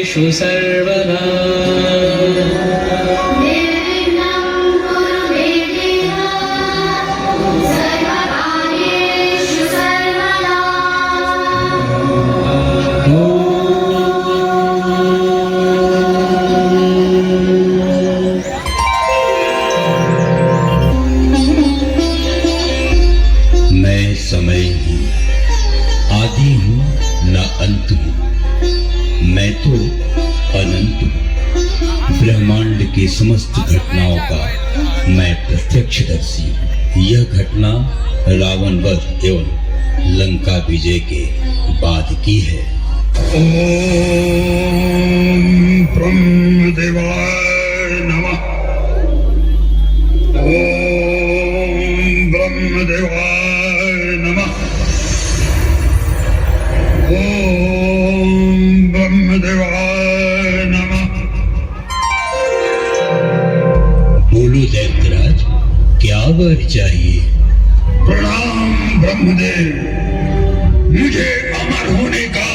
कार्येषु सर्वदा समय हूँ, आदि हूँ न अंत हूँ। मैं तो अनंत हूँ। ब्रह्मांड की समस्त घटनाओं का मैं प्रत्यक्षदर्शी हूँ। यह घटना रावण वध एवं लंका विजय के बाद की है। ओम ब्रह्मदेवाय नमः। ओम ब्रह्मदेवाय ओम ब्रह्मदेवाय नमः। बोलो दैत्यराज, क्या वर चाहिए? प्रणाम ब्रह्मदेव, मुझे अमर होने का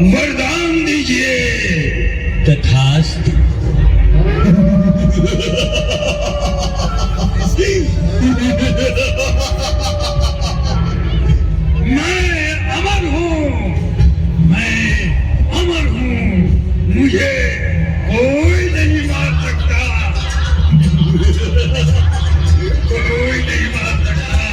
वरदान दीजिए। तथास्तु। मैं अमर हूँ, मैं अमर हूँ, मुझे कोई नहीं मार सकता, कोई नहीं मार सकता।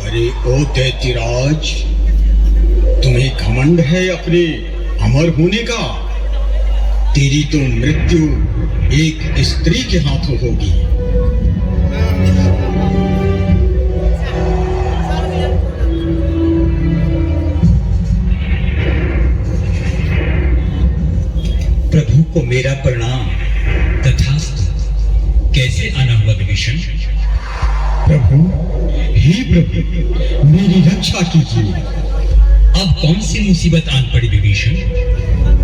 अरे ओ दैत्यराज, तुम्हें घमंड है अपने अमर होने का? तेरी तो मृत्यु एक स्त्री के हाथों होगी। प्रभु को मेरा प्रणाम। तथास्तु। कैसे आना हुआ विभीषण? प्रभु, हे प्रभु, मेरी रक्षा कीजिए। अब कौन सी मुसीबत आन पड़ी विभीषण?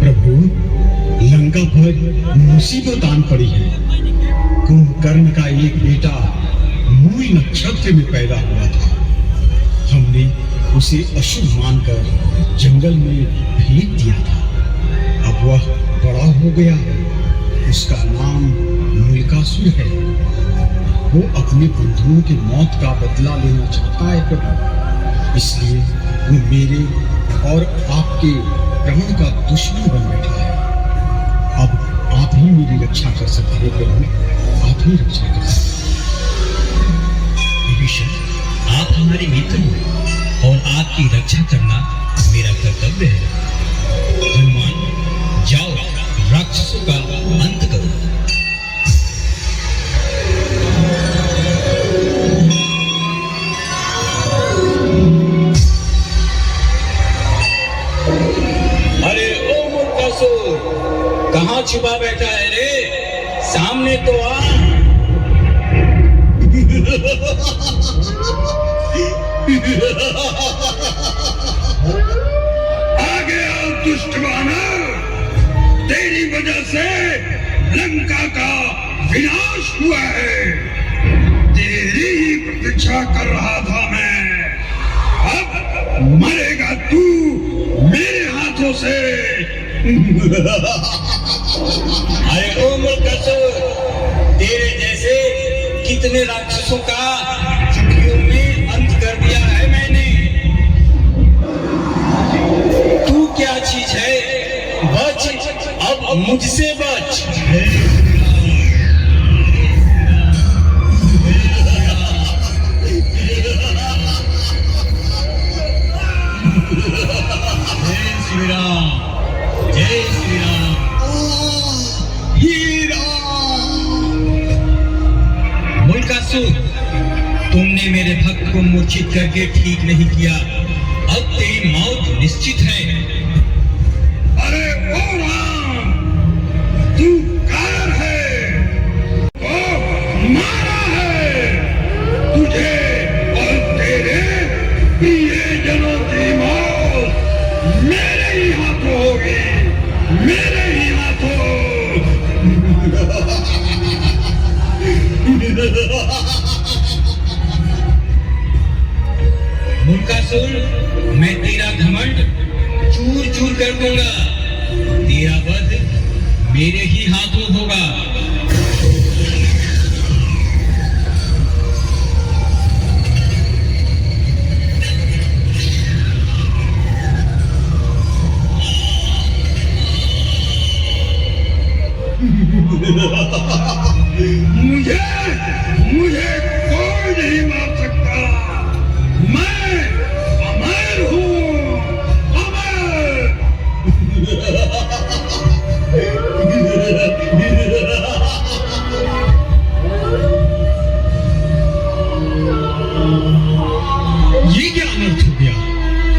प्रभु, लंका पर मुसीबत आन पड़ी है। कुंभकर्ण का एक बेटा मूल नक्षत्र में पैदा हुआ था। हमने उसे अशुभ मानकर जंगल में फेंक दिया था। अब वह बड़ा हो गया। उसका नाम मूलकासुर है। वो अपने बंधुओं की मौत का बदला लेना चाहता है प्रभु। इसलिए वो मेरे और आपके प्राण का दुश्मन बन बैठा है। अब आप ही मेरी रक्षा कर सकते हैं प्रभु, आप ही रक्षा कर सकते हैं। विभीषण, आप हमारे मित्र हो और आपकी रक्षा करना मेरा कर्तव्य है। हनुमान, जाओ राक्षसों का अंत करो। अरे ओ मूर्खासुर, कहाँ छिपा बैठा है रे? सामने तो आ। आगे आओ दुष्ट वानर, तेरी वजह से लंका का विनाश हुआ है। तेरी ही प्रतीक्षा कर रहा था मैं। अब मरेगा तू मेरे हाथों से। अरे ओ मूर्खासुर, तेरे जैसे कितने राक्षसों का चुटकियों में अंत कर दिया है मैंने। तू क्या चीज है? बच, अब मुझसे बच। जय श्री राम, जय श्री राम। मूलकासुर, तुमने मेरे भक्त को मूर्छित करके ठीक नहीं किया। अब तेरी मौत निश्चित है। अरे ओ राम, तू कायर है, तो मारा है। तुझे और तेरे प्रियजनों की मौत मेरे ही हाथों होगी, मेरे ही हाथों। मुल्कासुर, मैं तेरा घमंड चूर चूर कर दूंगा। तेरा वध मेरे ही हाथों होगा। मुझे कोई नहीं मार सकता। मैं अमर हूँ, अमर। ये क्या अनर्थ हो गया?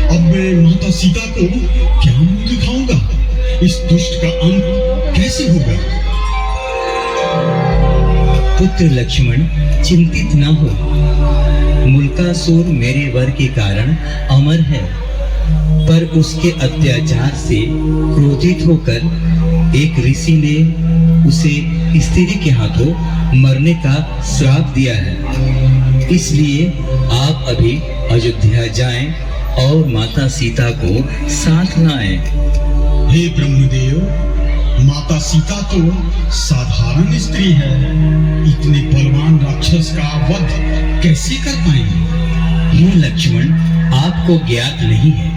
अब मैं माता सीता को क्या मुंह दिखाऊंगा? इस दुष्ट का अंत कैसे होगा? पुत्र लक्ष्मण, चिंतित न हो। मुल्कासुर मेरे वर के कारण अमर है, पर उसके अत्याचार से क्रोधित होकर एक ऋषि ने उसे स्त्री के हाथों मरने का श्राप दिया है। इसलिए आप अभी अयोध्या जाएं और माता सीता को साथ लाएं। हे ब्रह्मदेव, माता सीता तो साधारण स्त्री है, इतने बलवान राक्षस का वध कैसे कर पाएंगे? हे लक्ष्मण, आपको ज्ञात नहीं है,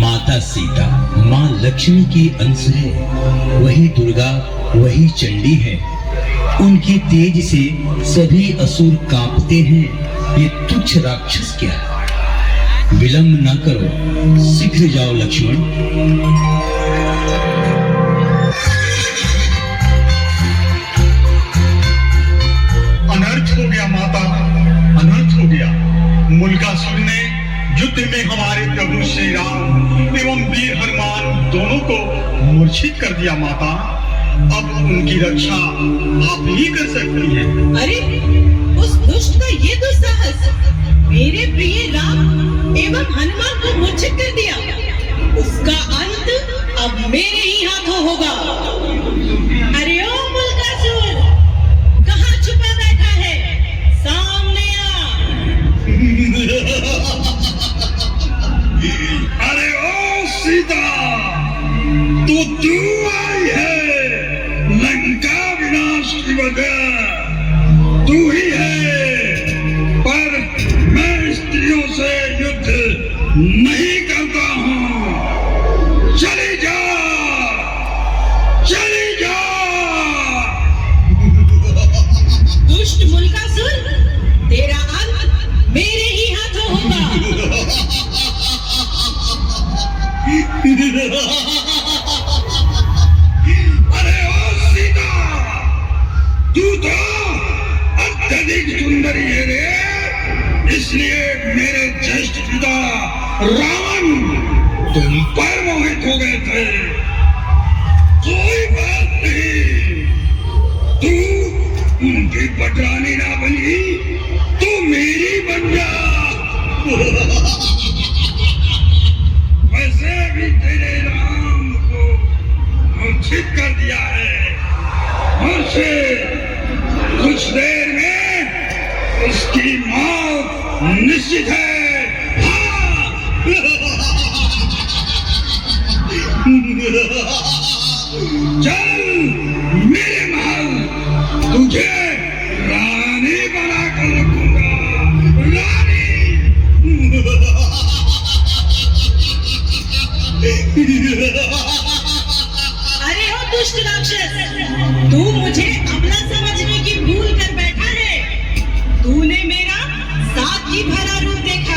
माता सीता माँ लक्ष्मी की अंश है। वही दुर्गा, वही चंडी है। उनके तेज से सभी असुर कांपते हैं। ये तुच्छ राक्षस क्या है? विलंब न करो, शीघ्र जाओ लक्ष्मण। अनर्थ हो गया माता, अनर्थ हो गया। मुल्कासुर ने युद्ध में हमारे प्रभु श्री राम एवं वीर हनुमान दोनों को मूर्छित कर दिया माता। अब उनकी रक्षा आप ही कर सकती हैं। अरे, उस दुष्ट का ये दुस्साहस मेरे प्रिय राम एवं हनुमान को मूर्छित कर दिया। उसका अंत अब मेरे ही हाथों होगा। अरे ओ मुल्कासुर, कहाँ छुपा बैठा है? सामने आ। अरे ओ सीता, तू आई है लंका विनाश की वजह। तू ही है, पर मैं स्त्रियों से युद्ध नहीं करता हूँ। चली जा, चली जा। दुष्ट मुल्कासुर, तेरा अंत मेरे ही हाथों होगा। अरे ओ सीता, तू तो अत्यधिक सुंदरी है रे, इसलिए मेरे ज्येष्ठ पिता रावण तुम पर मोहित हो गए थे। कोई बात नहीं, तू उनकी पटरानी ना बनी, तू मेरी बन जा। वैसे भी तेरे राम को मूर्छित कर दिया है। मुझसे कुछ देर में उसकी मौत निश्चित है। हाँ। चल मेरे महल, तुझे रानी बना कर रखूंगा। रानी। अरे ओ दुष्ट राक्षस, तू मुझे अबला समझने की भूल कर बैठा है। तूने मेरा साथ ही भरा रूप देखा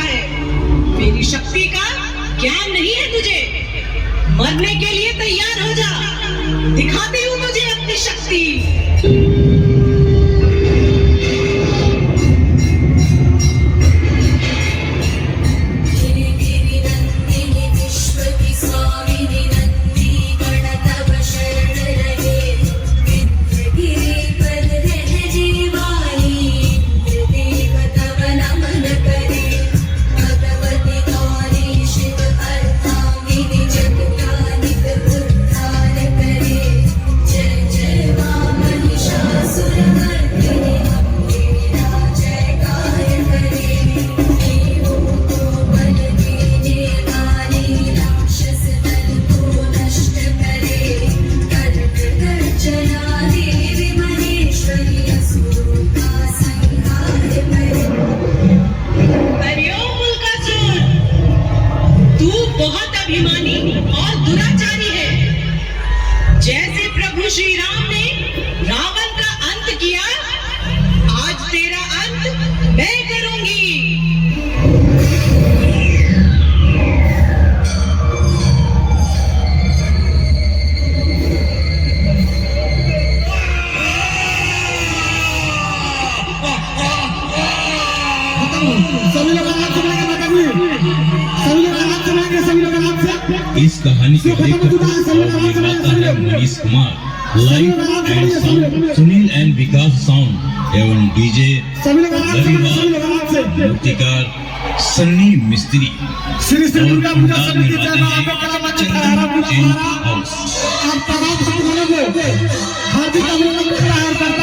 दुराभिमानी और दुराचारी है। जैसे प्रभु श्री राम ने रावण का अंत किया, आज तेरा अंत मैं करूंगी। सभी लोग आराम से बैठे माता जी, सभी लोग आराम से बैठे, सभी लोग आराम से। इस कहानी के लेखक और निर्माता है Manish Kumar, live and sound Sunil and Vikas sound एवं डीजे सभी लोग आराम से, सभी लोग आराम से। मूर्तिकार सन्नी मिस्त्री श्री श्री दुर्गा पूजा और समिति निर्माता जयमाला है आपका कलम चंदन टेंट हाउस। आप तमाम भक्तों को हार्दिक अभिनंदन करता है।